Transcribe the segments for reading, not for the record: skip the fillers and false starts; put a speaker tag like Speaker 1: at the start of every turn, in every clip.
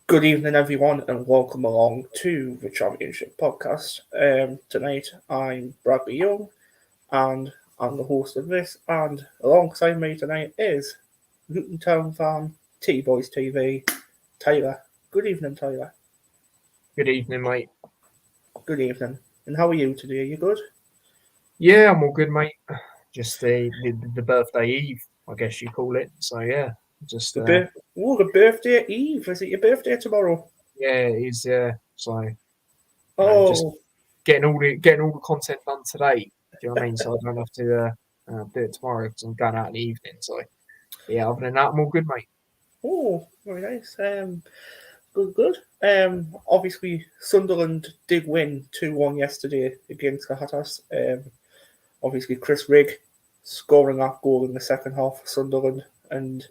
Speaker 1: Good evening, everyone, and welcome along to the Championship Podcast. Tonight, I'm Bradley Young, and I'm the host of this. And alongside me tonight is Luton Town fan, T-Boys TV, Tyler. Good evening, Tyler.
Speaker 2: Good evening, mate.
Speaker 1: Good evening. And how are you today? Are you good?
Speaker 2: Yeah, I'm all good, mate. Just the birthday eve, I guess you call it. So yeah, just
Speaker 1: The birthday eve. Is it your birthday tomorrow?
Speaker 2: yeah, it is. So just
Speaker 1: Oh,
Speaker 2: getting all the content done today. Do you know what I mean? So I don't have to do it tomorrow because I'm going out in the evening. So yeah, other than that, I'm all good, mate.
Speaker 1: very nice. Good. Obviously, Sunderland did win 2-1 yesterday against the Hatters. Obviously, Chris Rigg scoring that goal in the second half for Sunderland. And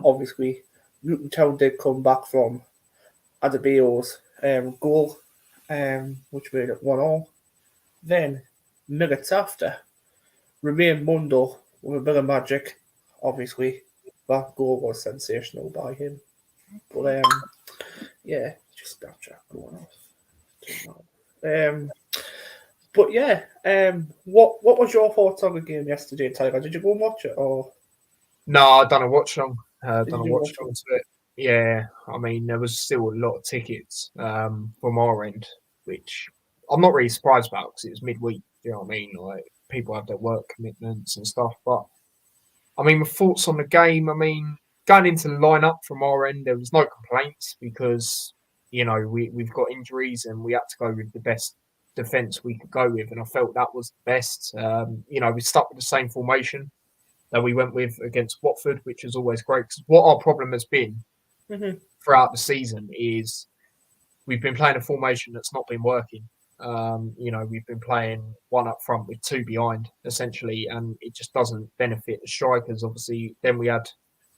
Speaker 1: obviously, Luton Town did come back from Adebayo's goal, which made it 1-1. Then, minutes after, Remain Mundo with a bit of magic. Obviously, that goal was sensational by him. But yeah, just Snapchat going off. But yeah, what was your thoughts on the game yesterday, Tiger? Did you go and watch it, or
Speaker 2: No, I don't watch long.
Speaker 1: did
Speaker 2: Don't
Speaker 1: you
Speaker 2: watch
Speaker 1: watch
Speaker 2: long
Speaker 1: it?
Speaker 2: to it. Yeah, I mean there was still a lot of tickets from our end, which I'm not really surprised about because it was midweek. You know what I mean? Like people have their work commitments and stuff. But I mean, my thoughts on the game. I mean, going into the lineup from our end, there was no complaints because we've got injuries and we had to go with the best defence we could go with, and I felt that was the best. We stuck with the same formation that we went with against Watford, which is always great. Because what our problem has been
Speaker 1: Mm-hmm.
Speaker 2: throughout the season is we've been playing a formation that's not been working. We've been playing one up front with two behind, essentially, and it just doesn't benefit the strikers. Obviously, then we had,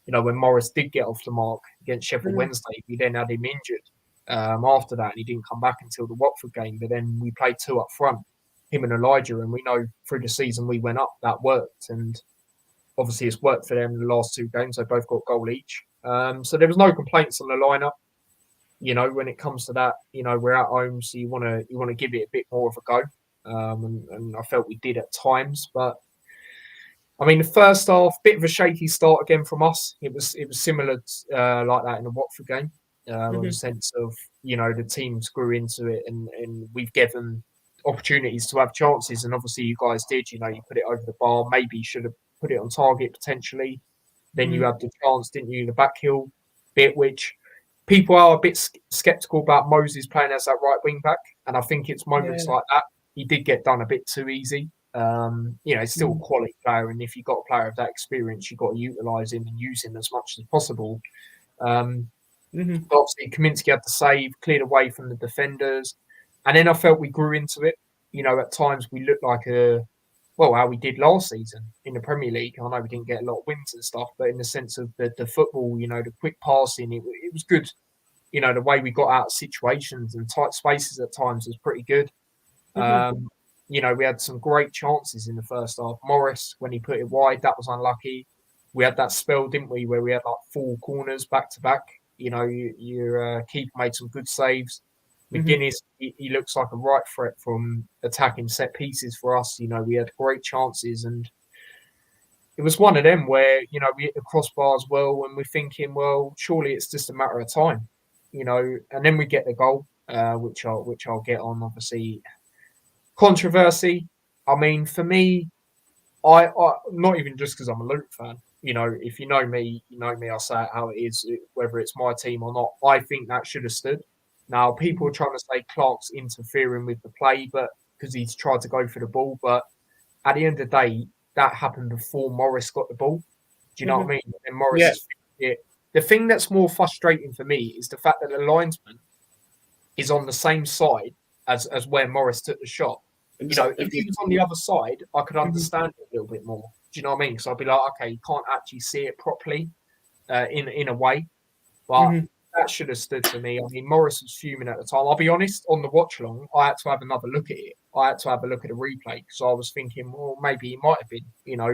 Speaker 2: when Morris did get off the mark against Sheffield
Speaker 1: Mm-hmm.
Speaker 2: Wednesday, we then had him injured after that, and he didn't come back until the Watford game. But then we played two up front, him and Elijah, and we know through the season we went up, that worked. And obviously, it's worked for them in the last two games. They both got a goal each. So there was no complaints on the lineup. When it comes to that, we're at home, so you want to give it a bit more of a go. And I felt we did at times, but I mean, the first half, bit of a shaky start again from us. It was similar like that in the Watford game, in the sense of the teams grew into it, and we've given opportunities to have chances, and obviously you guys did. You put it over the bar. Maybe you should have put it on target potentially. Then you had the chance, didn't you, in the back heel bit, which people are a bit sceptical about Moses playing as that right wing back, and I think it's moments like that he did get done a bit too easy. He's still a quality player, and if you've got a player of that experience, you've got to utilise him and use him as much as possible. But obviously, Kaminsky had to save, cleared away from the defenders, and then I felt we grew into it. At times we looked like how we did last season in the Premier League. I know we didn't get a lot of wins and stuff, but in the sense of the football, the quick passing, it was good. The way we got out of situations and tight spaces at times was pretty good. We had some great chances in the first half. Morris, when he put it wide, that was unlucky. We had that spell, didn't we, where we had like four corners back to back. Your keeper made some good saves. McGuinness, he looks like a right threat from attacking set pieces for us. We had great chances, and it was one of them where, we hit the crossbar as well, and we're thinking, well, surely it's just a matter of time, and then we get the goal, which I'll get on, obviously. Controversy. I mean, for me, I not even just because I'm a Luton fan. If you know me, I'll say it how it is, whether it's my team or not. I think that should have stood. Now, people are trying to say Clark's interfering with the play, but because he's tried to go for the ball. But at the end of the day, that happened before Morris got the ball. Do you know what I mean? And Morris
Speaker 1: Yeah.
Speaker 2: is it. The thing that's more frustrating for me is the fact that the linesman is on the same side as where Morris took the shot.
Speaker 1: Exactly.
Speaker 2: If he was on the other side, I could understand it a little bit more. Do you know what I mean? So I'd be like, okay, you can't actually see it properly in a way. But that should have stood for me. I mean, Morris was fuming at the time. I'll be honest, on the watch along, I had to have another look at it. I had to have a look at the replay because I was thinking, well, maybe he might have been,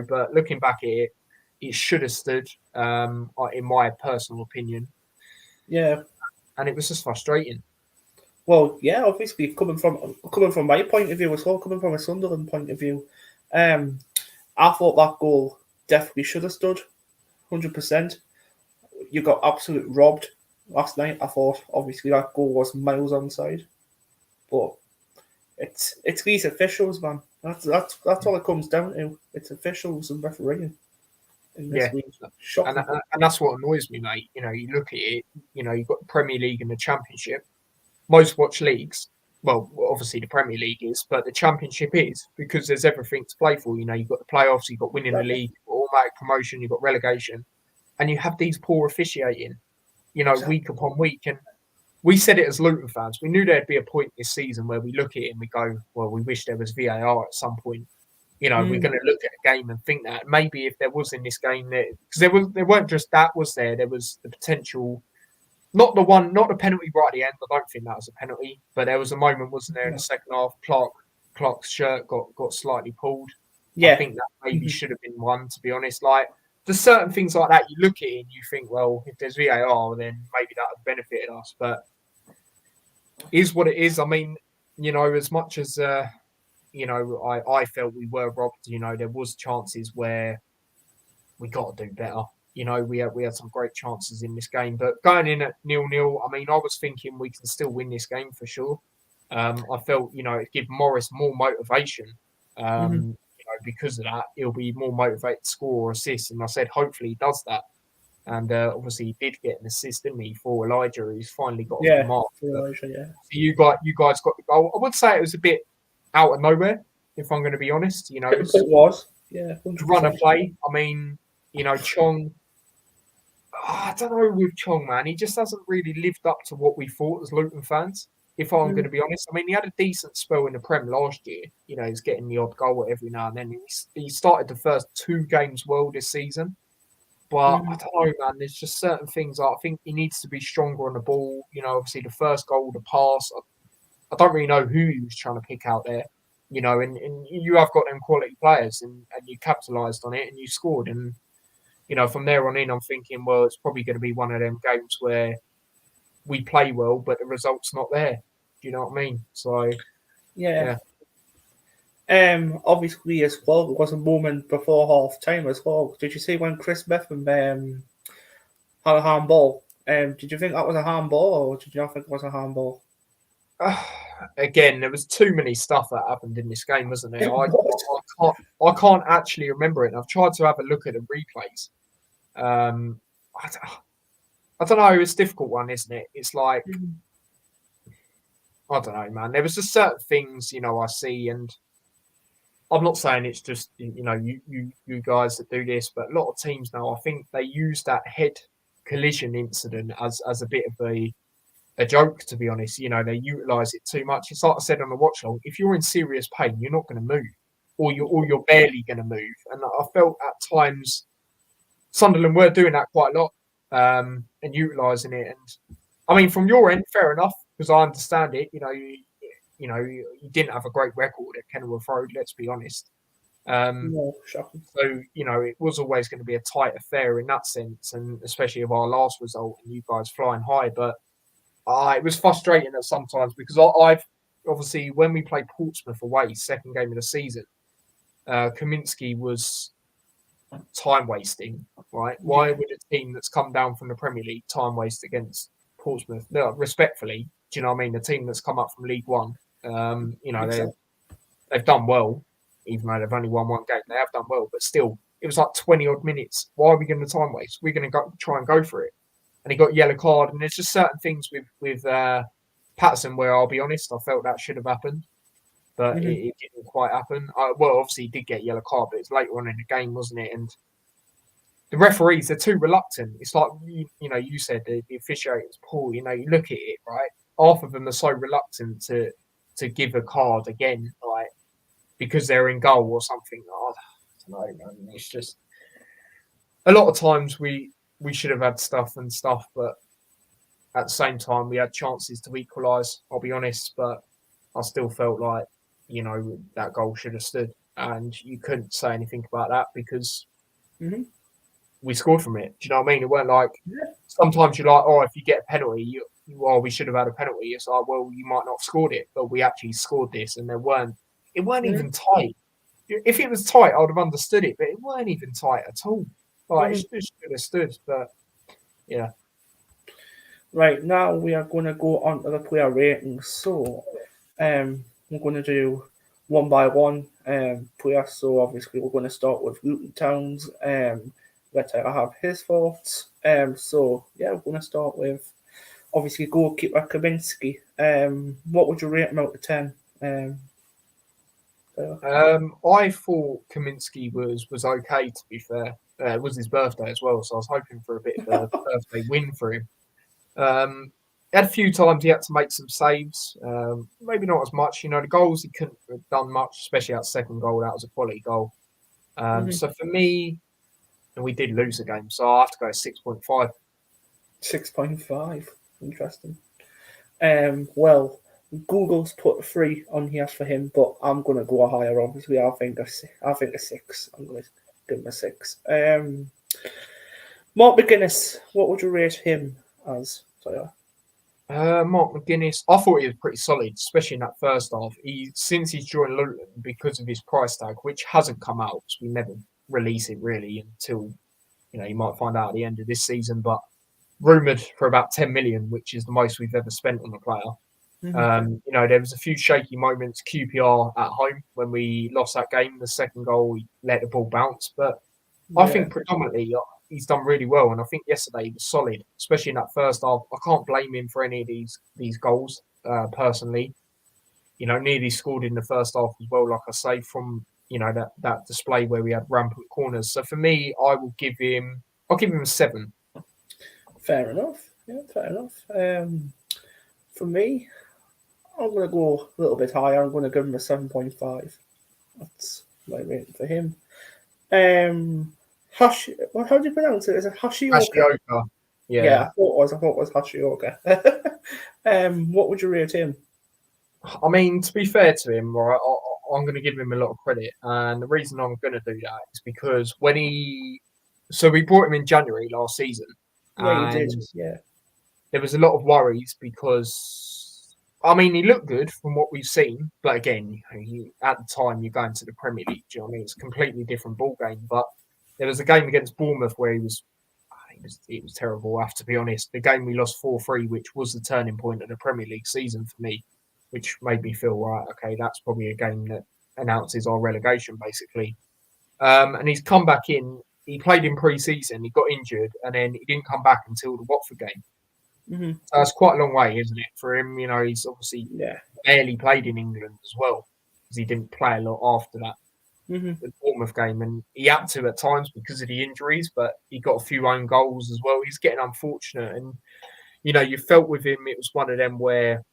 Speaker 2: but looking back at it, it should have stood, in my personal opinion.
Speaker 1: Yeah.
Speaker 2: and it was just frustrating.
Speaker 1: Well, yeah, obviously coming from my point of view as well, coming from a Sunderland point of view, I thought that goal definitely should have stood, 100%. You got absolute robbed last night. I thought obviously that goal was miles onside, but it's these officials, man. That's all it comes down to. It's officials and refereeing in this
Speaker 2: Yeah,
Speaker 1: league. Shocking.
Speaker 2: and that's what annoys me, mate. You know, you look at it. You know, you've got the Premier League and the Championship. Most watch leagues. Well, obviously the Premier League is, but the Championship is because there's everything to play for. You know, you've got the playoffs, you've got winning the
Speaker 1: Exactly.
Speaker 2: league, you've got automatic promotion, you've got relegation, and you have these poor officiating. You know,
Speaker 1: Exactly.
Speaker 2: week upon week, and we said it as Luton fans. We knew there'd be a point this season where we look at it and we go, well, we wish there was VAR at some point. You know, we're going to look at a game and think that maybe if there was in this game, because there weren't just that was there. There was the potential, not the penalty right at the end. I don't think that was a penalty, but there was a moment, wasn't there, in the second half? Clark's shirt got slightly pulled. I
Speaker 1: Yeah.
Speaker 2: think that maybe should have been one. To be honest, like there's certain things like that you look at it and you think, well, if there's VAR, then maybe that would benefited us. But it is what it is. I mean, you know, as much as you know, I felt we were robbed. You know, there was chances where we got to do better. You know, we had some great chances in this game, but going in at 0-0, I mean, I was thinking we can still win this game for sure. I felt, you know, it give Morris more motivation. You know, because of that, he'll be more motivated to score or assist. And I said, hopefully, he does that. And obviously, he did get an assist, didn't he, for Elijah, who's finally got off the
Speaker 1: Yeah.
Speaker 2: mark.
Speaker 1: For Elijah, yeah.
Speaker 2: So you guys got the goal. I would say it was a bit out of nowhere, if I'm going to be honest. You know,
Speaker 1: It was. Yeah.
Speaker 2: to run a
Speaker 1: 100%.
Speaker 2: play. I mean, you know, Chong. I don't know with Chong, man. He just hasn't really lived up to what we thought as Luton fans. If I'm going to be honest, I mean, he had a decent spell in the Prem last year. You know, he's getting the odd goal every now and then. He started the first 2 games well this season. But I don't know, man. There's just certain things I think he needs to be stronger on the ball. You know, obviously the first goal, the pass. I don't really know who he was trying to pick out there. You know, and you have got them quality players, and you capitalised on it and you scored. And you know, from there on in, I'm thinking, well, it's probably going to be one of them games where we play well, but the result's not there. Do you know what I mean? So
Speaker 1: Yeah.
Speaker 2: yeah.
Speaker 1: Obviously as well, there was a moment before half time as well. Did you see when Chris Mepham had a handball? Did you think that was a handball, or did you not think it was a handball?
Speaker 2: Again, there was too many stuff that happened in this game, wasn't there?
Speaker 1: It was.
Speaker 2: I can't actually remember it. And I've tried to have a look at the replays. Um, I don't know. It's a difficult one, isn't it? It's like I don't know, man. There was just certain things, you know, I see, and I'm not saying it's just you know you guys that do this, but a lot of teams now, I think they use that head collision incident as a bit of a joke, to be honest. You know, they utilise it too much. It's like I said on the watch long, if you're in serious pain, you're not going to move, or you're barely going to move. And I felt at times Sunderland were doing that quite a lot and utilising it. And I mean, from your end, fair enough, because I understand it. You know, you didn't have a great record at Kenilworth Road. Let's be honest.
Speaker 1: No, shocking.
Speaker 2: So, you know, it was always going to be a tight affair in that sense, and especially of our last result and you guys flying high. But it was frustrating at sometimes because I've obviously when we played Portsmouth away, second game of the season, Kaminsky was time wasting, right? Why would a team that's come down from the Premier League time waste against Portsmouth? No, respectfully, do you know what I mean? The team that's come up from League One, you know,
Speaker 1: Exactly.
Speaker 2: they've done well, even though they've only won 1 game. They have done well, but still, it was like 20 odd minutes. Why are we going to time waste? We're going to try and go for it. And he got a yellow card. And there's just certain things with Patterson where I'll be honest, I felt that should have happened, but it didn't quite happen. Well, obviously he did get a yellow card, but it's later on in the game, wasn't it? And the referees, they're too reluctant. It's like you know, you said the officiator's poor. You know, you look at it, right? Half of them are so reluctant to give a card again, like because they're in goal or something. I don't know, man. It's just a lot of times we should have had stuff, but at the same time we had chances to equalise. I'll be honest, but I still felt like you know that goal should have stood, and you couldn't say anything about that because we scored from it. Do you know what I mean? It weren't like sometimes you're like, oh, if you get a penalty, well, we should have had a penalty. It's like, well, you might not have scored it, but we actually scored this, and it weren't
Speaker 1: Mm-hmm.
Speaker 2: even tight. If it was tight, I would have understood it, but it weren't even tight at all. Like,
Speaker 1: Mm-hmm.
Speaker 2: it should have stood, but yeah.
Speaker 1: Right, now we are going to go on to the player ratings. So, we're going to do one by one player. So, obviously, we're going to start with Luton Town's. Let Tyler have his thoughts. So, yeah, we're going to start with obviously goalkeeper Kaminski. What would you rate him out of 10?
Speaker 2: I thought Kaminsky was okay, to be fair. It was his birthday as well, so I was hoping for a bit of a birthday win for him. He had a few times he had to make some saves. Maybe not as much. The goals he couldn't have done much, especially that second goal. That was a quality goal. So for me, and we did lose the game, so I have to go 6.5.
Speaker 1: 6.5. Interesting. Well, Google's put 3 on here for him, but I'm gonna go higher. Obviously, I think a 6. I'm gonna give him a 6. Mark McGuinness, what would you rate him as? So,
Speaker 2: Mark McGuinness, I thought he was pretty solid, especially in that first half. Since he's joined Luton, because of his price tag, which hasn't come out, because we never release it really until you might find out at the end of this season, but rumoured for about 10 million, which is the most we've ever spent on a player. There was a few shaky moments, QPR at home when we lost that game. The second goal, we let the ball bounce, but I think predominantly he's done really well, and I think yesterday he was solid, especially in that first half. I can't blame him for any of these goals personally. Nearly scored in the first half as well, like I say, from that display where we had rampant corners. So for me, I'll give him a 7.
Speaker 1: fair enough. Yeah, fair enough. For me, I'm gonna go a little bit higher. I'm gonna give him a 7.5. That's my rating for him. How do you pronounce it? Is it Hashioka?
Speaker 2: Ashioka,
Speaker 1: Yeah,
Speaker 2: yeah.
Speaker 1: I thought it was Hashioka. What would you rate him?
Speaker 2: I mean, to be fair to him, right, I'm going to give him a lot of credit, and the reason I'm going to do that is because we brought him in January last season,
Speaker 1: Yeah, you did.
Speaker 2: and
Speaker 1: Yeah.
Speaker 2: there was a lot of worries because, I mean, he looked good from what we've seen, but again, at the time you're going to the Premier League, do you know what I mean? It's a completely different ball game. But there was a game against Bournemouth where it was terrible. I have to be honest. The game we lost 4-3, which was the turning point of the Premier League season for me, which made me feel right. Okay, that's probably a game that announces our relegation, basically. And he's come back in. He played in pre-season. He got injured, and then he didn't come back until the Watford game.
Speaker 1: Mm-hmm.
Speaker 2: So it's quite a long way, isn't it, for him? He's obviously
Speaker 1: Yeah.
Speaker 2: barely played in England as well, because he didn't play a lot after that
Speaker 1: Mm-hmm.
Speaker 2: the Bournemouth game, and he had to at times because of the injuries, but he got a few own goals as well. He's getting unfortunate, and you felt with him it was one of them where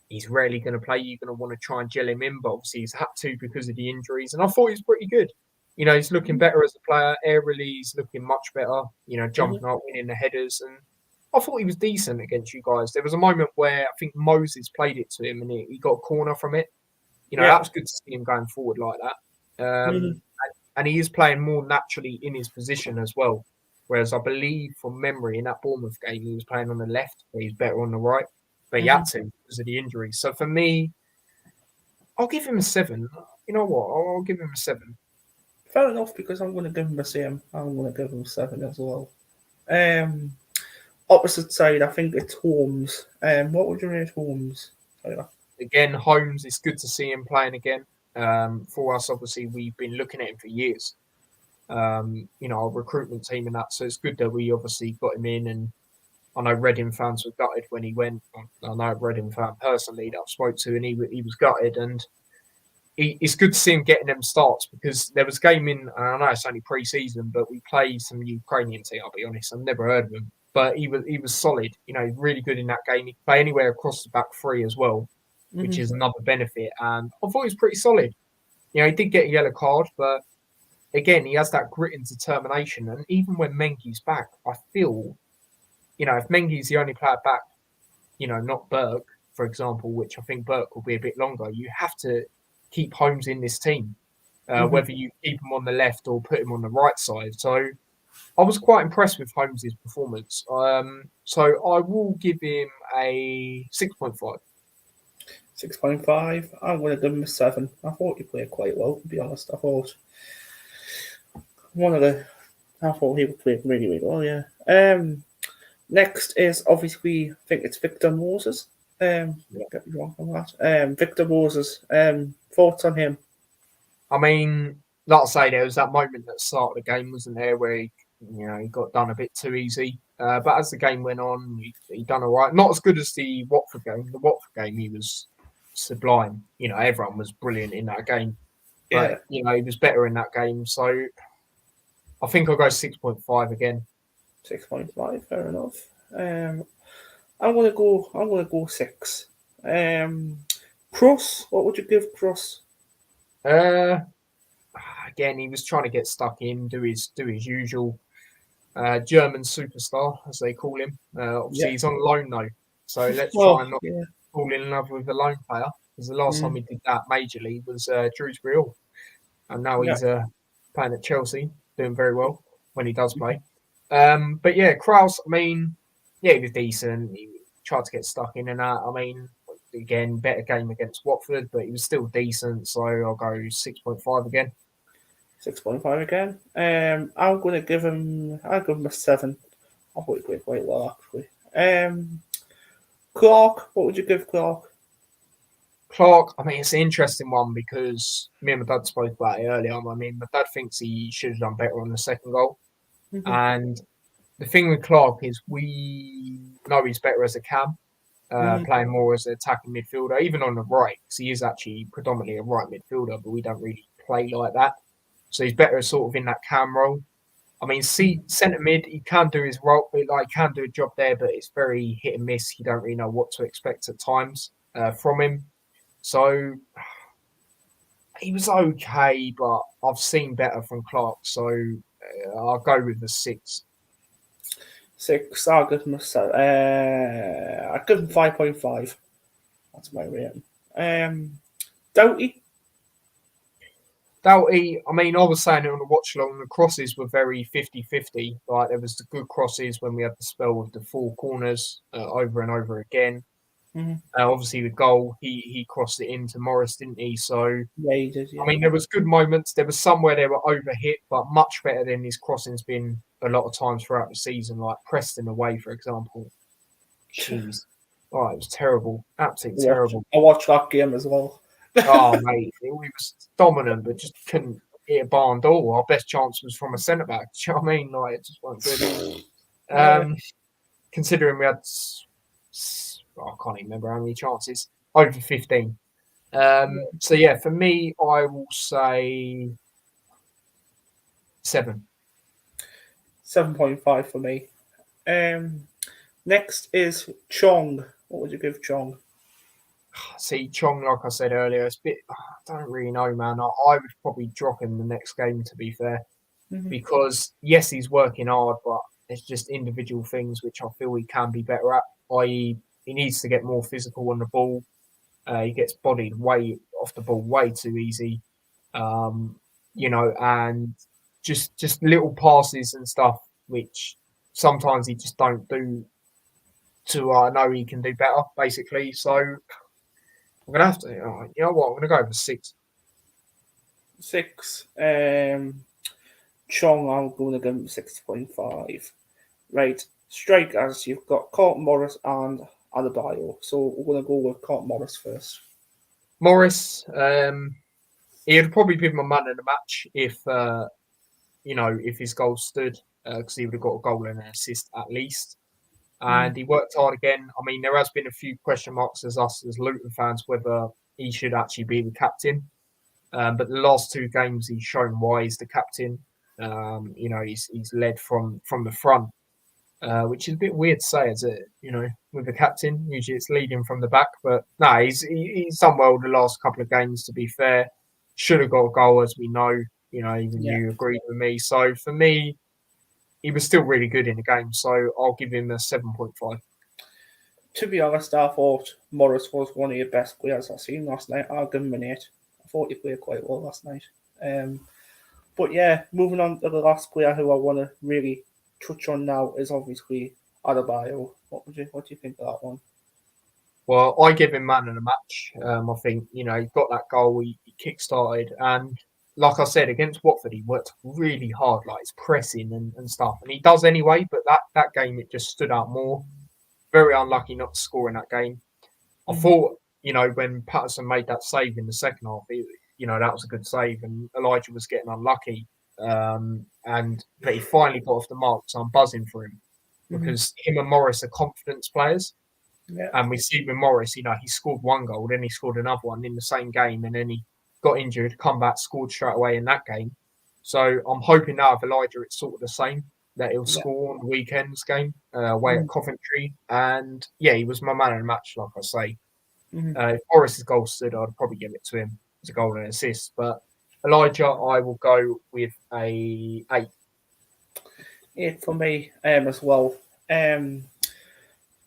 Speaker 2: he's rarely going to play. You're going to want to try and gel him in, but obviously he's had to because of the injuries. And I thought he was pretty good. He's looking better as a player. Aerially, he's looking much better. Jumping up, winning the headers, and I thought he was decent against you guys. There was a moment where I think Moses played it to him, and he got a corner from it. That was good to see him going forward like that.
Speaker 1: Mm-hmm.
Speaker 2: And he is playing more naturally in his position as well. Whereas I believe from memory in that Bournemouth game, he was playing on the left, but he's better on the right. But he had to because of the injuries. So for me, I'll give him a 7. You know what? I'll give him a 7.
Speaker 1: Fair enough, because I'm going to give him the same. I'm going to give him 7 as well. Opposite side, I think it's Holmes. What would you rate Holmes?
Speaker 2: Again, Holmes, it's good to see him playing again. For us, obviously, we've been looking at him for years. Our recruitment team and that. So it's good that we obviously got him in. And I know Reading fans were gutted when he went. I know a Reading fan personally that I spoke to, and he was gutted. And it's good to see him getting them starts, because there was a game in, and I know it's only pre-season, but we played some Ukrainian team, I'll be honest. I've never heard of him. But he was solid. Really good in that game. He could play anywhere across the back three as well, which is another benefit. And I thought he was pretty solid. He did get a yellow card, but again, he has that grit and determination. And even when Mengi's back, I feel, if Mengi's the only player back, not Burke, for example, which I think Burke will be a bit longer, you have to keep Holmes in this team, whether you keep him on the left or put him on the right side. So I was quite impressed with Holmes' performance. So I will give him a 6.5.
Speaker 1: 6.5. I'm going to give him a 7. I thought he played quite well, to be honest. I thought he played really, really well, yeah. Next is obviously, I think it's Victor Moses. Get me wrong on that. Victor Moses. Thoughts on him?
Speaker 2: I mean, like I say, there was that moment at the start of the game, wasn't there, where he got done a bit too easy. But as the game went on, he done all right. Not as good as the Watford game. The Watford game, he was sublime. Everyone was brilliant in that game.
Speaker 1: Yeah,
Speaker 2: But, he was better in that game. So I think I'll go 6.5 again.
Speaker 1: 6.5. Fair enough. I'm gonna go 6. Cross. What would you give Cross?
Speaker 2: Uh, Again, he was trying to get stuck in, do his usual German superstar, as they call him. Obviously,
Speaker 1: Yeah.
Speaker 2: he's on loan though, so let's try
Speaker 1: Well,
Speaker 2: and not
Speaker 1: yeah.
Speaker 2: fall in love with a loan player. Because the last time he did that majorly was Drewsbury Hall, and now
Speaker 1: Yeah.
Speaker 2: he's playing at Chelsea, doing very well when he does play. But yeah, Kraus. I mean, yeah, he was decent. He tried to get stuck in and out. I mean, again, better game against Watford, but he was still decent. So I'll go 6.5 again.
Speaker 1: 6.5 again. I'm gonna give him. I'll give him a 7. I thought he played quite well actually. Clark. What would you give Clark?
Speaker 2: Clark, I mean, it's an interesting one because me and my dad spoke about it earlier. I mean, my dad thinks he should have done better on the second goal.
Speaker 1: Mm-hmm.
Speaker 2: And the thing with Clark is we know he's better as a cam, playing more as an attacking midfielder, even on the right, because he is actually predominantly a right midfielder, but we don't really play like that. So he's better sort of in that cam role. I mean, centre mid, he can do his role, he can do a job there, but it's very hit and miss. You don't really know what to expect at times from him. So he was okay, but I've seen better from Clark, so I'll go with the 6.
Speaker 1: 6. I'll give him a 7. I'll give him 5.5. That's my rating. Doughty.
Speaker 2: Doughty, I mean, I was saying it on the watch along, the crosses were very 50-50. Like, there was the good crosses when we had the spell with the 4 corners over and over again.
Speaker 1: Mm-hmm.
Speaker 2: Obviously, the goal, he crossed it into Morris, didn't he? So,
Speaker 1: Yeah, he did. Yeah.
Speaker 2: I mean, there was good moments. There was some where they were overhit, but much better than his crossing's been a lot of times throughout the season, like Preston away, for example. Jeez. Oh, it was terrible. Absolutely terrible.
Speaker 1: I watched that game as well.
Speaker 2: Oh, mate. We was dominant, but just couldn't hit a barn door. Our best chance was from a centre back. Do you know what I mean? Like, it just wasn't good. Considering we had, I can't even remember how many chances, over 15. So, yeah, for me, I will say 7.
Speaker 1: 7.5 for me. Next is Chong. What would you give Chong?
Speaker 2: See, Chong, like I said earlier, it's a bit. I don't really know, man. I would probably drop him the next game, to be fair, because yes, he's working hard, but it's just individual things which I feel he can be better at. I.e., he needs to get more physical on the ball. He gets bodied way off the ball way too easy, and just little passes and stuff which sometimes he just don't do. To know he can do better, basically. So I'm gonna have to. You know what? I'm gonna go for 6.
Speaker 1: 6. Chong, I'm going to give him 6.5. Right. Strikers, you've got Carlton Morris and Adebayo. So we're going to go with Carlton Morris first.
Speaker 2: Morris, he'd probably be my man in the match if if his goal stood, because he would have got a goal and an assist at least. And he worked hard again. I mean, there has been a few question marks as Luton fans whether he should actually be the captain. But the last 2 games, he's shown why he's the captain. He's led from the front, which is a bit weird to say, with the captain. Usually it's leading from the back, but no, he's done well the last couple of games. To be fair, should have got a goal, as we know. Even you agreed with me. So for me, he was still really good in the game. So I'll give him a 7.5.
Speaker 1: To be honest, I thought Morris was one of your best players I've seen last night. I'll give him an 8. I thought he played quite well last night. But yeah, moving on to the last player who I want to really touch on now is obviously Adebayo. What do you think of that one?
Speaker 2: Well, I give him man of the match. I think, he got that goal, he kick-started. And like I said, against Watford, he worked really hard, like his pressing and stuff. And he does anyway, but that game, it just stood out more. Very unlucky not to score in that game. I thought, when Patterson made that save in the second half, that was a good save. And Elijah was getting unlucky. But he finally got off the mark, so I'm buzzing for him. Because him and Morris are confidence players.
Speaker 1: Yeah.
Speaker 2: And we see with Morris, he scored one goal, then he scored another one in the same game, and then he got injured, come back, scored straight away in that game. So I'm hoping now with Elijah, it's sort of the same, that he'll score on the weekend's game away at Coventry. And yeah, he was my man of the match, like I say. If Morris's goal stood, I'd probably give it to him as a goal and assist. But Elijah, I will go with a 8.
Speaker 1: 8 for me as well.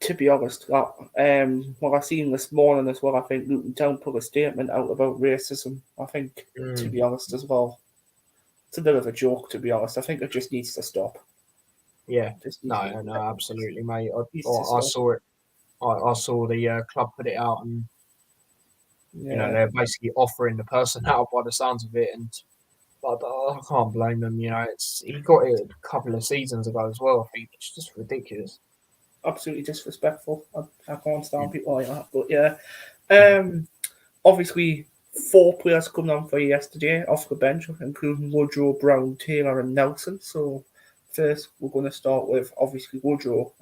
Speaker 1: To be honest, what I've seen this morning as well, I think Luton Town put a statement out about racism. I think, to be honest as well, it's a bit of a joke, to be honest. I think it just needs to stop.
Speaker 2: Yeah, no, absolutely, mate. I saw it. I saw the club put it out, and they're basically offering the person out by the sounds of it, and I can't blame them. He got it a couple of seasons ago as well. I think it's just ridiculous.
Speaker 1: Absolutely disrespectful. I can't stand people like that. But yeah, obviously 4 players coming on for you yesterday off the bench, including Woodrow, Brown, Taylor, and Nelson. So first, we're going to start with obviously Woodrow.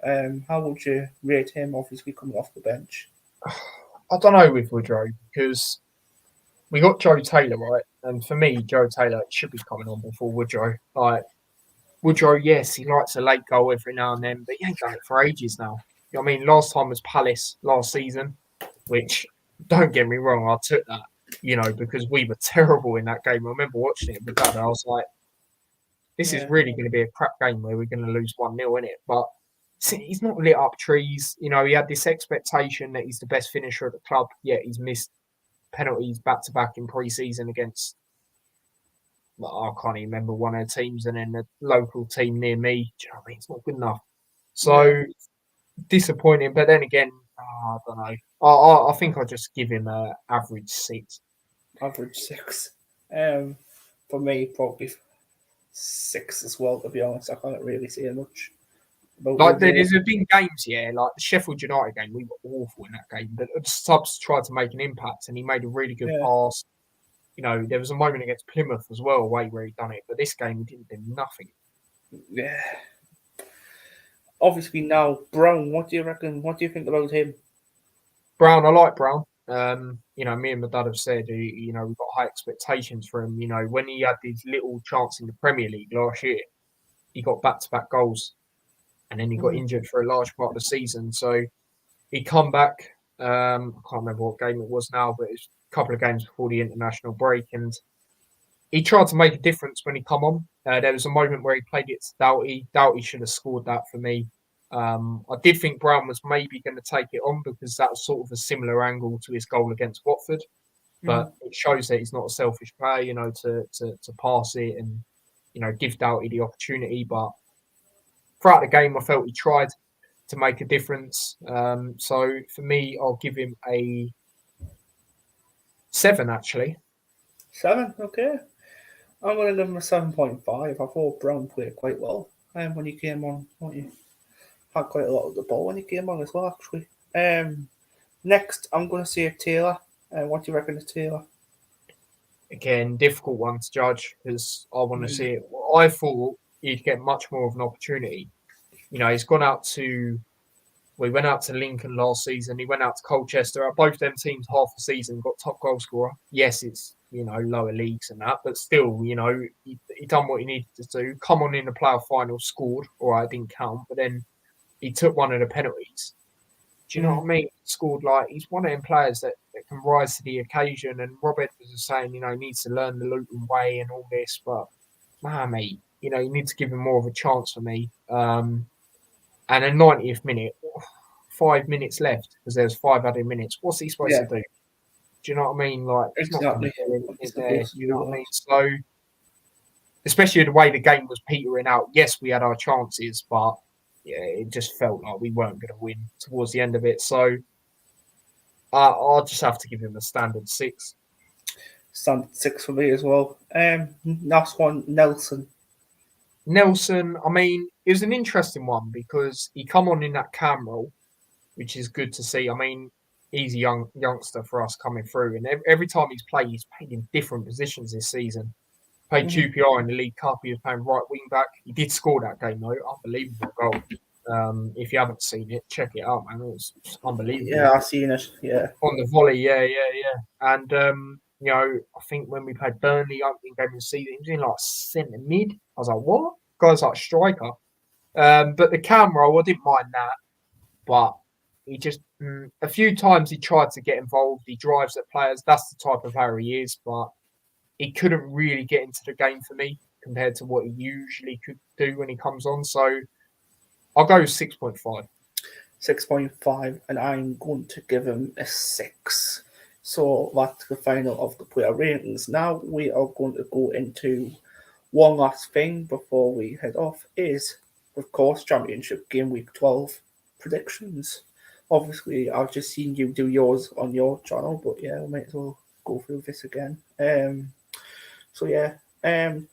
Speaker 1: How would you rate him? Obviously coming off the bench.
Speaker 2: I don't know with Woodrow because we got Joe Taylor, right, and for me, Joe Taylor should be coming on before Woodrow. Like Woodrow, yes, he likes a late goal every now and then, but he ain't done it for ages now. You know what I mean? Last time was Palace last season, which, don't get me wrong, I took that, because we were terrible in that game. I remember watching it with Dad, and I was like, this is really going to be a crap game where we're going to lose 1-0, innit? But he's not lit up trees. He had this expectation that he's the best finisher at the club, yet he's missed penalties back-to-back in pre-season against, I can't even remember one of the teams, and then the local team near me. Do you know what I mean? It's not good enough. So disappointing. But then again, I don't know. I think I'll just give him an average 6.
Speaker 1: Average 6. For me, probably 6 as well. To be honest, I can't really say much.
Speaker 2: There's been games, like the Sheffield United game. We were awful in that game, but the subs tried to make an impact, and he made a really good pass. There was a moment against Plymouth as well, away where he done it. But this game, he didn't do nothing.
Speaker 1: Yeah. Obviously now, Brown, what do you reckon? What do you think about him?
Speaker 2: Brown, I like Brown. Me and my dad have said, we've got high expectations for him. When he had his little chance in the Premier League last year, he got back-to-back goals. And then he got injured for a large part of the season. So he come back. I can't remember what game it was now, but it was a couple of games before the international break, and he tried to make a difference when he come on. There was a moment where he played it to Doughty. Doughty should have scored that for me. I did think Brown was maybe going to take it on because that was sort of a similar angle to his goal against Watford. But it shows that he's not a selfish player, to pass it and, give Doughty the opportunity. But throughout the game, I felt he tried to make a difference. So for me, I'll give him a 7, actually.
Speaker 1: 7, okay. I'm going to give him a 7.5. I thought Brown played quite well when he came on. He had quite a lot of the ball when he came on as well, actually. Next, I'm going to say Taylor. What do you reckon of Taylor?
Speaker 2: Again, difficult one to judge because I want to see it. I thought he'd get much more of an opportunity. He's gone out to... We went out to Lincoln last season. He went out to Colchester. Both them teams half the season got top goal scorer. Yes, it's, lower leagues and that, but still, he done what he needed to do. Come on in the playoff final, scored. All right, didn't count, but then he took one of the penalties. Do you know what I mean? Scored he's one of them players that can rise to the occasion. And Rob Edwards was saying, he needs to learn the Luton way and all this, but mate, you need to give him more of a chance for me. And a 90th minute, 5 minutes left because there's 5 added minutes. What's he supposed to do? Do you know what I mean? He's not going to do anything there. You know what I mean? So especially the way the game was petering out. Yes, we had our chances, but yeah, it just felt like we weren't going to win towards the end of it. So I'll just have to give him a standard 6.
Speaker 1: Stand 6 for me as well. Last one, Nelson.
Speaker 2: Nelson, I mean, it was an interesting one because he come on in that cam role, which is good to see. I mean, he's a youngster for us coming through, and every time he's played in different positions this season. Played
Speaker 1: Mm-hmm.
Speaker 2: QPR in the League Cup. He was playing right wing back. He did score that game though. Unbelievable goal. If you haven't seen it, check it out, man. It was unbelievable.
Speaker 1: Yeah, I've seen it. Yeah.
Speaker 2: On the volley, yeah. And I think when we played Burnley opening game of the season, he was in like centre mid. I was like, what? Guy's like striker. But the camera, I didn't mind that. But he just a few times he tried to get involved. He drives at players. That's the type of player he is. But he couldn't really get into the game for me compared to what he usually could do when he comes on. So I'll go 6.5.
Speaker 1: 6.5, and I'm going to give him a 6. So that's the final of the player ratings. Now we are going to go into one last thing before we head off is, of course, Championship Game Week 12 predictions. Obviously, I've just seen you do yours on your channel, but yeah, I might as well go through this again.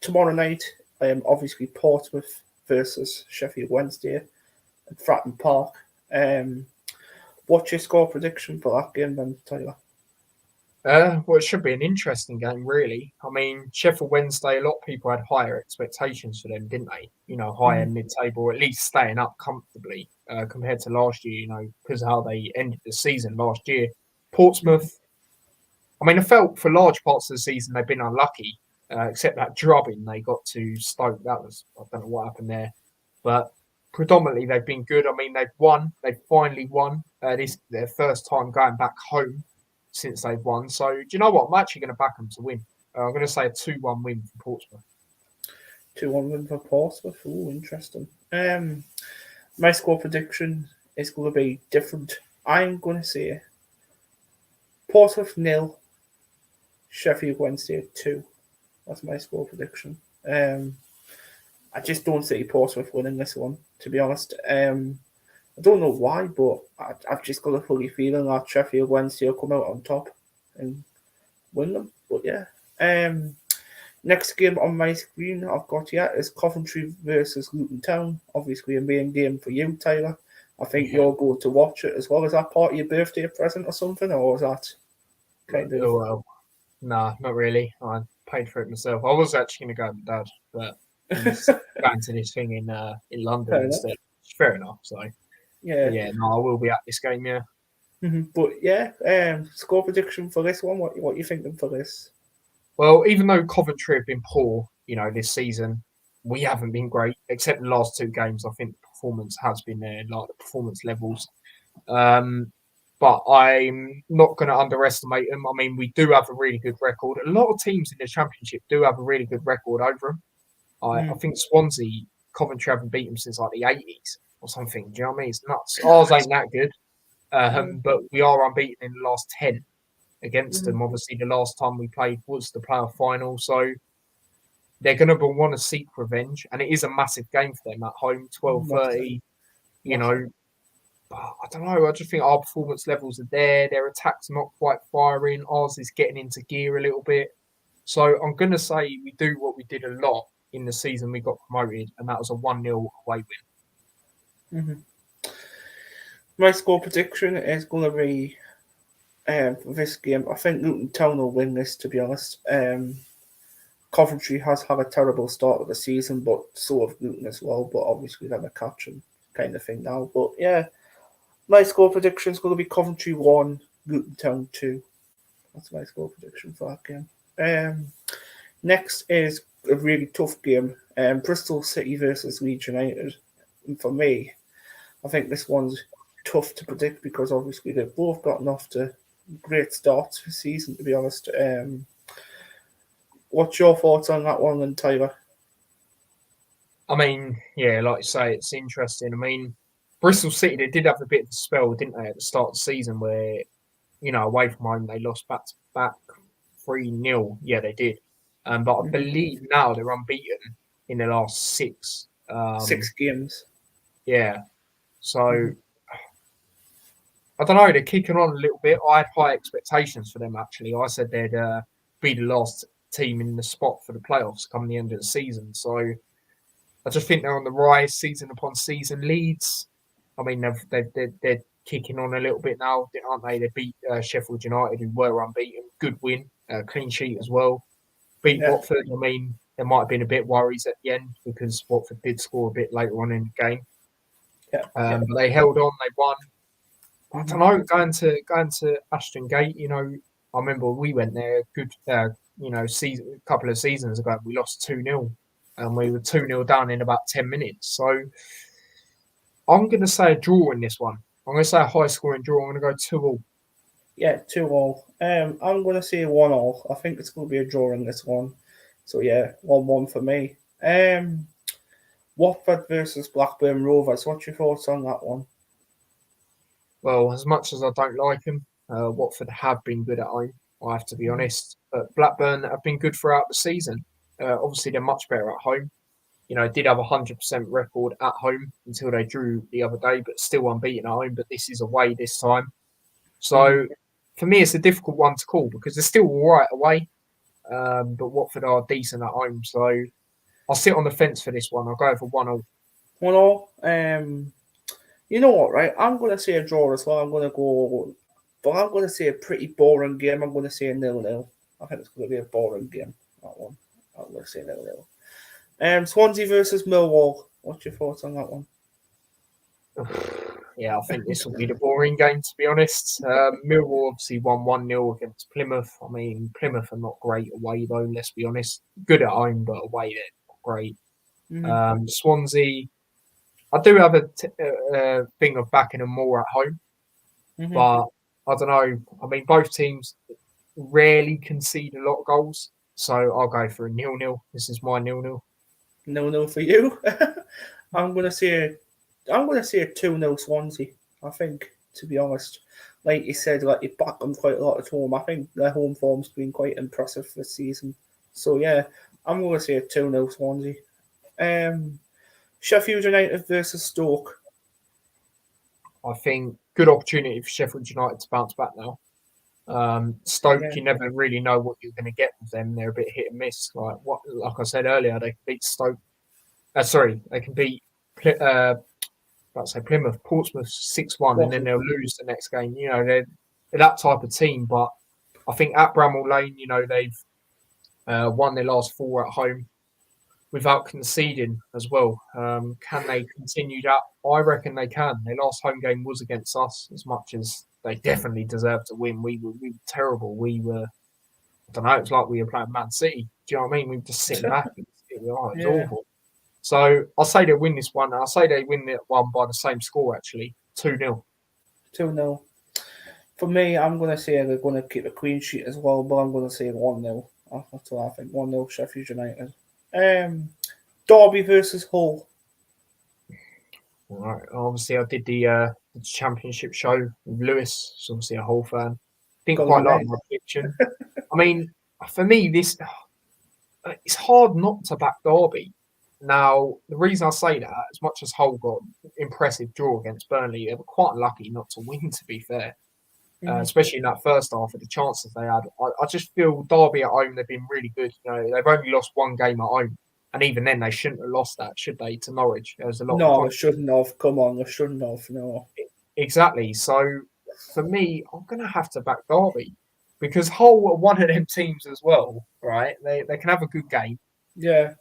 Speaker 1: Tomorrow night, obviously Portsmouth versus Sheffield Wednesday at Fratton Park. What's your score prediction for that game then, Tyler?
Speaker 2: Well, it should be an interesting game, really. I mean, Sheffield Wednesday, a lot of people had higher expectations for them, didn't they? Higher mid-table, or at least staying up comfortably compared to last year, because of how they ended the season last year. Portsmouth, I mean, I felt for large parts of the season they've been unlucky, except that drubbing they got to Stoke. I don't know what happened there. But predominantly they've been good. I mean, they've won. They've finally won. This their first time going back home since they've won. So, do you know what? I'm actually going to back them to win. I'm going to say a 2-1 win for Portsmouth.
Speaker 1: 2-1 win for Portsmouth. Oh, interesting. My score prediction is going to be different. I'm going to say Portsmouth 0, Sheffield Wednesday 2. That's my score prediction. I just don't see Portsmouth winning this one, to be honest. I don't know why, but I've just got a funny feeling that Sheffield Wednesday will come out on top and win them. But yeah. Next game on my screen I've got is Coventry versus Luton Town. Obviously a main game for you, Tyler. I think you're going to watch it as well. Is that part of your birthday present or something? Or is that kind of...
Speaker 2: Oh, well, nah, not really. I paid for it myself. I was actually going to go with Dad, but he's going to this thing in London instead. Fair enough. So yeah, no, I will be at this game. Yeah.
Speaker 1: Mm-hmm. But yeah, score prediction for this one. What are you thinking for this?
Speaker 2: Well, even though Coventry have been poor, this season, we haven't been great. Except the last 2 games, I think the performance has been there, like the performance levels. But I'm not going to underestimate them. I mean, we do have a really good record. A lot of teams in the Championship do have a really good record over them. I think Swansea, Coventry haven't beaten them since like the 80s or something. Do you know what I mean? It's nuts. Ours ain't that good. But we are unbeaten in the last 10 against them. Obviously, the last time we played was the playoff final. So they're going to want to seek revenge. And it is a massive game for them at home, 12:30. But I don't know. I just think our performance levels are there. Their attacks are not quite firing. Ours is getting into gear a little bit. So I'm going to say we do what we did a lot in the season we got promoted, and that was a 1-0 away win.
Speaker 1: Mm-hmm. My score prediction is going to be for this game. I think Luton Town will win this, to be honest. Coventry has had a terrible start of the season, but so have Luton as well. But obviously, they're a catching kind of thing now. But yeah, my score prediction is going to be Coventry 1, Luton Town 2. That's my score prediction for that game. Next is a really tough game. Bristol City versus Leeds United. And for me, I think this one's tough to predict because obviously they've both gotten off to great starts for the season, to be honest. What's your thoughts on that one then, Tyler?
Speaker 2: I mean, yeah, like you say, it's interesting. I mean, Bristol City, they did have a bit of a spell, didn't they, at the start of the season where, away from home, they lost back-to-back 3-0. Yeah, they did. But I
Speaker 1: Mhm.
Speaker 2: believe now they're unbeaten in the last six.
Speaker 1: 6 games.
Speaker 2: Yeah. So
Speaker 1: Mhm.
Speaker 2: I don't know. They're kicking on a little bit. I had high expectations for them. Actually, I said they'd be the last team in the spot for the playoffs come the end of the season. So I just think they're on the rise, season upon season. Leeds, I mean, they're kicking on a little bit now, aren't they? They beat Sheffield United, who were unbeaten. Good win, clean sheet as well. Beat
Speaker 1: Yeah,
Speaker 2: Watford. I mean, there might have been a bit worries at the end because Watford did score a bit later on in the game.
Speaker 1: yeah, yeah.
Speaker 2: But they held on. They won. I don't
Speaker 1: Mhm.
Speaker 2: know, going to Ashton Gate, I remember we went there a good, season a couple of seasons ago. We lost 2-0, and we were 2-0 down in about 10 minutes. So I'm going to say a draw in this one. I'm going to say a high scoring draw. I'm going to go 2-2.
Speaker 1: Yeah, 2-2. I'm gonna say 1-2. I think it's gonna be a draw in this one. So yeah, 1-1 for me. Watford versus Blackburn Rovers. What's your thoughts on that one?
Speaker 2: Well, as much as I don't like them, Watford have been good at home. I have to be
Speaker 1: Mhm.
Speaker 2: honest, but Blackburn have been good throughout the season. Obviously, they're much better at home. Did have a 100% record at home until they drew the other day, but still unbeaten at home. But this is away this time.
Speaker 1: Mhm.
Speaker 2: So for me, it's a difficult one to call because they're still all right away, but Watford are decent at home. So I'll sit on the fence for this one. I'll go for 1-0.
Speaker 1: 1-0. You know what, right? I'm gonna say a draw as well. I'm gonna go, but I'm gonna say a pretty boring game. I'm gonna say 0-0. I think it's gonna be a boring game. That one. I'm gonna say 0-0. Swansea versus Millwall. What's your thoughts on that one?
Speaker 2: Yeah, I think this will be the boring game, to be honest. Millwall obviously won 1-0 against Plymouth. I mean, Plymouth are not great away, though, let's be honest. Good at home, but away they're not great.
Speaker 1: Mm-hmm.
Speaker 2: Swansea, I do have a thing of backing them more at home,
Speaker 1: Mm-hmm.
Speaker 2: but I don't know. I mean, both teams rarely concede a lot of goals, so I'll go for a 0-0. This is my 0-0.
Speaker 1: 0-0 for you. I'm gonna say I'm gonna say a 2-0 Swansea. I think, to be honest. Like you said, like you back them quite a lot at home. I think their home form's been quite impressive this season. So yeah, I'm gonna say a 2-0 Swansea. Um Sheffield United versus Stoke.
Speaker 2: I think good opportunity for Sheffield United to bounce back now. Stoke,
Speaker 1: Yeah.
Speaker 2: you never really know what you're going to get with them. They're a bit hit and miss. Like I said earlier, they can beat Stoke. Sorry, they can beat. Let's say Plymouth, Portsmouth 6-1, and then
Speaker 1: Watford.
Speaker 2: they'll lose the next game. They're that type of team. But I think at Bramall Lane, they've won their last four at home without conceding as well. Can they continue that? I reckon they can. Their last home game was against us, as much as they definitely deserved to win. We were terrible. We were, I don't know, it's like we were playing Man City. Do you know what I mean? We were just sitting back. It was
Speaker 1: Yeah.
Speaker 2: awful. So I'll say they win this one. I'll say they win that one by the same score, actually 2-0.
Speaker 1: 2-0. For me, I'm gonna say they're gonna keep a clean sheet as well, but I'm gonna say 1-0. That's what I think. 1-0 Sheffield United. Um Derby versus Hull.
Speaker 2: All right. Obviously, I did the championship show with Lewis. He's obviously a Hull fan. Didn't
Speaker 1: Gonna be
Speaker 2: quite like
Speaker 1: nice.
Speaker 2: my prediction. I mean, for me, this it's hard not to back Derby. Now, the reason I say that, as much as Hull got impressive draw against Burnley, they were quite lucky not to win. To be fair,
Speaker 1: Mm-hmm.
Speaker 2: especially in that first half of the chances they had. I just feel Derby at home, they've been really good. They've only lost one game at home. And even then, they shouldn't have lost that, should they, to Norwich? There was a lot of
Speaker 1: No, they shouldn't have. Come on, they shouldn't have. No.
Speaker 2: exactly. So for me, I'm going to have to back Derby because Hull are one of them teams as well, right? They can have a good game
Speaker 1: Yeah.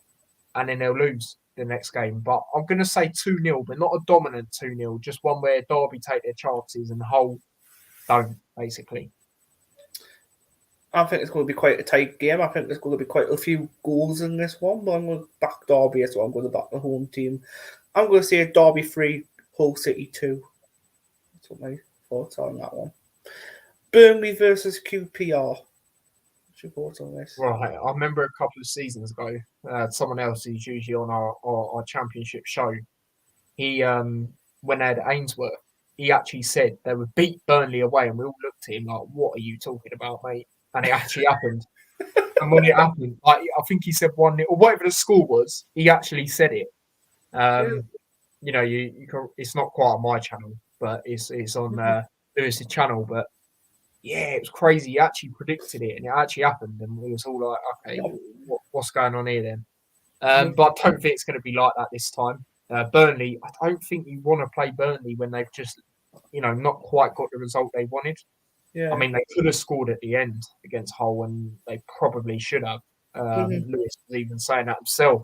Speaker 2: and then they'll lose the next game. But I'm going to say 2-0, but not a dominant 2-0, just one where Derby take their chances and Hull don't, basically.
Speaker 1: I think it's going to be quite a tight game. I think there's going to be quite a few goals in this one, but I'm going to back Derby as well. I'm going to back the home team. I'm going to say Derby 3, Hull City 2. That's what my thoughts are on that one. Burnley versus QPR. What's your thoughts on this?
Speaker 2: Right. I remember a couple of seasons ago, someone else who's usually on our championship show, he when they had Ainsworth, he actually said they would beat Burnley away, and we all looked at him like, "What are you talking about, mate?" And it actually happened. And when it happened, I think he said 1-0 or whatever the score was. He actually said it.
Speaker 1: Yeah.
Speaker 2: You know, you can, it's not quite on my channel, but it's on
Speaker 1: Mhm.
Speaker 2: Lewis's channel. But yeah, it was crazy. He actually predicted it, and it actually happened, and we was all like, okay,
Speaker 1: Yep.
Speaker 2: what's going on here then?
Speaker 1: Mhm.
Speaker 2: But I don't think it's going to be like that this time. Burnley, I don't think you want to play Burnley when they've just, not quite got the result they wanted. I
Speaker 1: Yeah.
Speaker 2: mean, they could have scored at the end against Hull, and they probably should have.
Speaker 1: Mhm.
Speaker 2: Lewis was even saying that himself.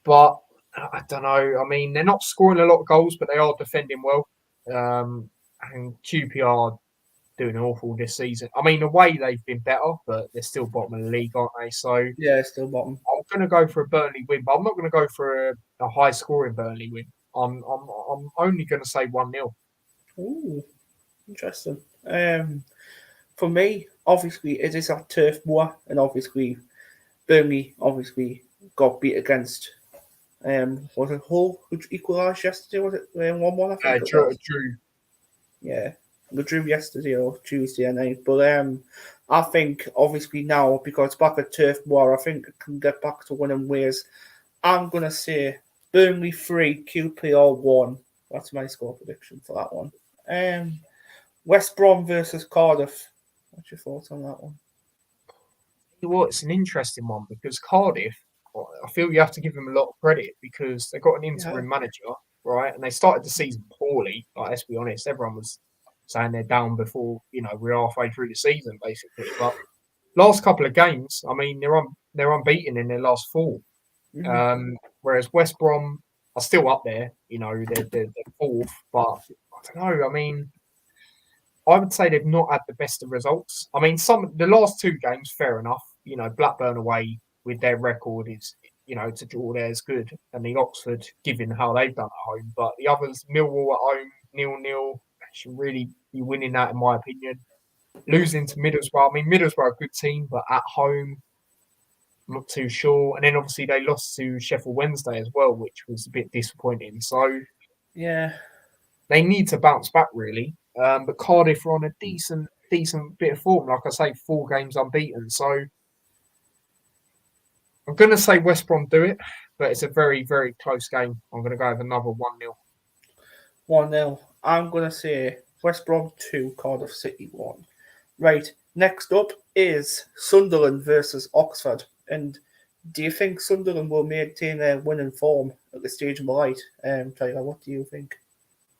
Speaker 2: But I don't know. I mean, they're not scoring a lot of goals, but they are defending well. And QPR doing awful this season. I mean, away they've been better, but they're still bottom of the league, aren't they? So I'm
Speaker 1: Yeah, still bottom.
Speaker 2: going to go for a Burnley win, but I'm not going to go for a high scoring Burnley win. I'm only going to say 1-0.
Speaker 1: Ooh, interesting. For me, obviously, it is at Turf Moor, and obviously, Burnley obviously got beat against. Was it Hull who equalised yesterday? Was it 1-1? I think it was.
Speaker 2: Drew.
Speaker 1: Yeah, we drew yesterday or Tuesday night. But I think obviously now because it's back at Turf Moor, I think it can get back to winning ways. I'm gonna say Burnley 3, QPR 1. That's my score prediction for that one. West Brom versus Cardiff. What's your thoughts on that one?
Speaker 2: It's an interesting one because Cardiff, I feel you have to give them a lot of credit because they got an
Speaker 1: Yeah.
Speaker 2: interim manager, right? And they started the season poorly. Like, let's be honest, everyone was saying they're down before we're halfway through the season, basically. But last couple of games, I mean, they're unbeaten in their last four.
Speaker 1: Mm-hmm.
Speaker 2: Whereas West Brom are still up there, they're fourth, but I don't know. I mean, I would say they've not had the best of results. I mean, the last two games, fair enough. Blackburn away with their record is, to draw there is good, and the Oxford, given how they've done at home, but the others, Millwall at home, 0-0, should really be winning that, in my opinion. Losing to Middlesbrough, I mean, Middlesbrough are a good team, but at home, I'm not too sure. And then obviously they lost to Sheffield Wednesday as well, which was a bit disappointing. So
Speaker 1: Yeah.
Speaker 2: they need to bounce back really. But Cardiff are on a decent bit of form. Like I say, 4 games unbeaten. So I'm going to say West Brom do it, but it's a very, very close game. I'm going to go with another 1-0.
Speaker 1: 1-0. I'm gonna say West Brom 2, Cardiff City 1. Right. Next up is Sunderland versus Oxford. And do you think Sunderland will maintain their winning form at the stage of the light? Tyler, what do you think?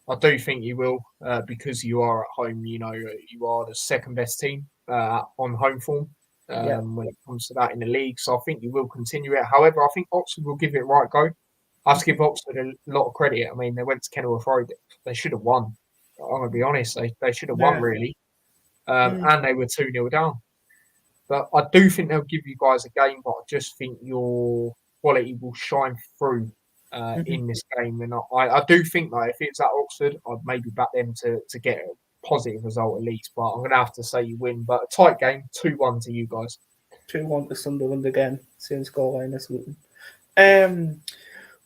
Speaker 2: I do think you will because you are at home. You are the second best team on home form
Speaker 1: Yeah.
Speaker 2: when it comes to that in the league. So I think you will continue it. However, I think Oxford will give it a right go. I have to give Oxford a lot of credit. I mean, they went to Kenilworth Road. They should have won. I'm going to be honest. They should have won,
Speaker 1: Yeah.
Speaker 2: really.
Speaker 1: Mm.
Speaker 2: And they were 2-0 down. But I do think they'll give you guys a game, but I just think your quality will shine through
Speaker 1: Mhm.
Speaker 2: in this game. And I do think, though, if it's at Oxford, I'd maybe back them to get a positive result at least. But I'm going to have to say you win. But a tight game, 2-1 to you guys.
Speaker 1: 2-1 to Sunderland again. Same scoreline as Luton. Um,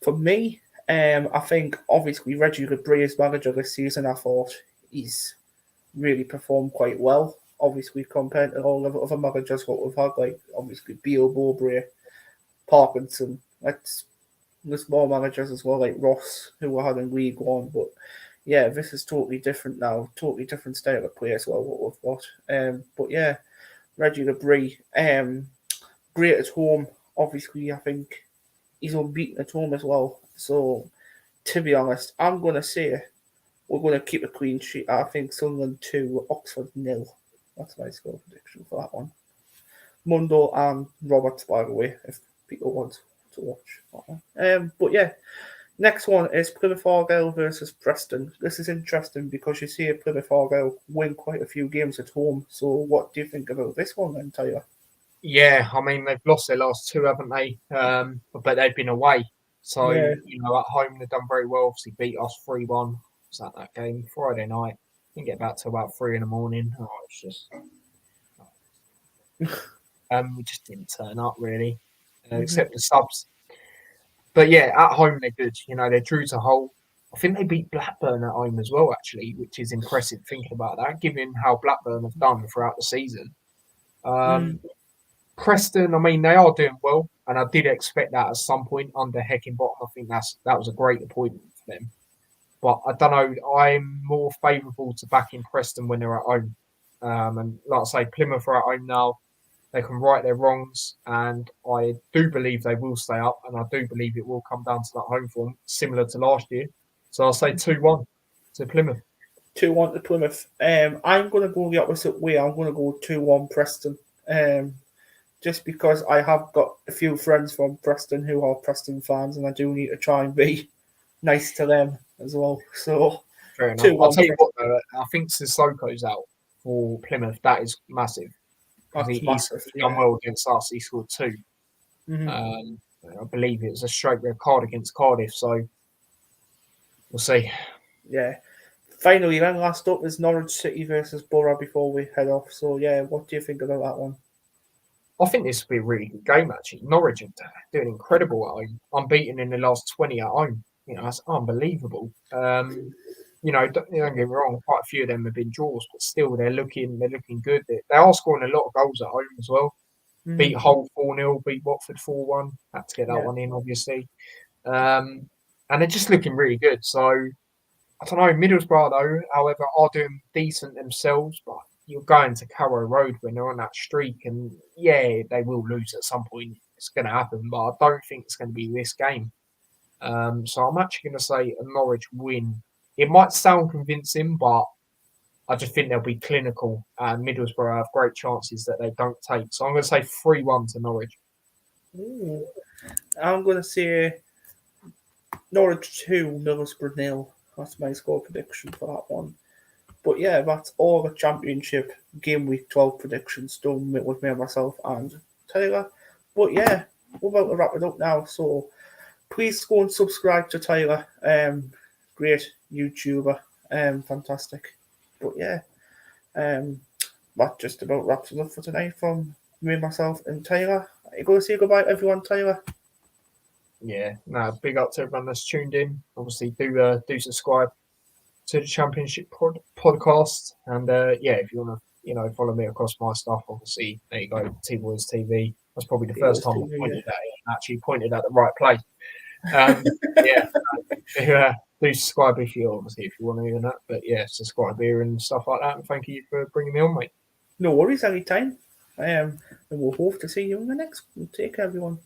Speaker 1: for me, I think obviously Reggie Lebrier's manager this season, I thought he's really performed quite well. Obviously, compared to all the other managers what we've had, like obviously Beale, Mowbray, Parkinson. There's more managers as well, like Ross, who we had in League One. But yeah, this is totally different now. Totally different style of play as well, what we've got. But yeah, Reggie Lebrie, great at home. Obviously, I think he's unbeaten at home as well. So, to be honest, I'm going to say we're going to keep a clean sheet. I think Sunderland 2, Oxford 0. That's my score prediction for that one. Mundo and Roberts, by the way, if people want to watch that one. But yeah, next one is Plymouth Argyle versus Preston. This is interesting because you see Plymouth Argyle win quite a few games at home. So, what do you think about this one, then, Tyler?
Speaker 2: Yeah, I mean, they've lost their last two, haven't they? But they've been away. So,
Speaker 1: Yeah.
Speaker 2: at home, they've done very well. Obviously, beat us 3-1. Was that game? Friday night. Didn't get back to about 3 in the morning. Oh, it's just. We just didn't turn up, really,
Speaker 1: Mhm.
Speaker 2: except the subs. But yeah, at home, they're good. They drew to Hull. I think they beat Blackburn at home as well, actually, which is impressive thinking about that, given how Blackburn have done throughout the season.
Speaker 1: Mm.
Speaker 2: Um, Preston, I mean, they are doing well, and I did expect that at some point under Heckingbottom. I think that was a great appointment for them. But I don't know. I'm more favourable to backing Preston when they're at home. And like I say, Plymouth are at home now. They can right their wrongs, and I do believe they will stay up, and I do believe it will come down to that home form, similar to last year. So I'll say 2-1 to Plymouth.
Speaker 1: 2-1 to Plymouth. I'm going to go the opposite way. I'm going to go 2-1 Preston. Just because I have got a few friends from Preston who are Preston fans, and I do need to try and be nice to them as well. So,
Speaker 2: Fair enough.
Speaker 1: 2-1
Speaker 2: I'll tell you
Speaker 1: Preston.
Speaker 2: what, though, I think Sissoko's out for Plymouth. That is massive. Because
Speaker 1: That's
Speaker 2: he's
Speaker 1: massive.
Speaker 2: done well against us. He scored 2.
Speaker 1: Mm-hmm.
Speaker 2: I believe it was a straight red card against Cardiff. So we'll see.
Speaker 1: Yeah. Finally, then last up is Norwich City versus Borough before we head off. So, yeah, what do you think about that one?
Speaker 2: I think this will be a really good game, actually. Norwich are doing incredible at home. Unbeaten in the last 20 at home. That's unbelievable. Don't get me wrong, quite a few of them have been draws, but still they're looking good. They are scoring a lot of goals at home as well.
Speaker 1: Mm-hmm.
Speaker 2: Beat Hull 4-0, beat Watford 4-1. Had to get that one in, obviously. And they're just looking really good. So, I don't know, Middlesbrough, though, however, are doing decent themselves, but you're going to Carrow Road when they're on that streak, and yeah, they will lose at some point. It's going to happen, but I don't think it's going to be this game. So I'm actually going to say a Norwich win. It might sound convincing, but I just think they'll be clinical, and Middlesbrough have great chances that they don't take. So I'm going to say 3-1 to Norwich.
Speaker 1: Ooh. I'm going to say Norwich 2, Middlesbrough 0. That's my score prediction for that one. But yeah, that's all the Championship Game Week 12 predictions done with me and myself and Tyler. But yeah, we're about to wrap it up now. So please go and subscribe to Tyler. Great YouTuber. Fantastic. But yeah, that just about wraps it up for tonight from me, myself, and Tyler. You going to say goodbye to everyone, Tyler?
Speaker 2: Yeah, no, big up to everyone that's tuned in. Obviously, do subscribe to the Championship podcast, and if you want to, follow me across my stuff, obviously there you go, T-Boys TV. That's probably the first time I pointed at it and actually pointed at the right place. Do subscribe if you want to hear that. But yeah, subscribe here and stuff like that. And thank you for bringing me on, mate.
Speaker 1: No worries, anytime. And we'll hope to see you in the next one. Take care, everyone.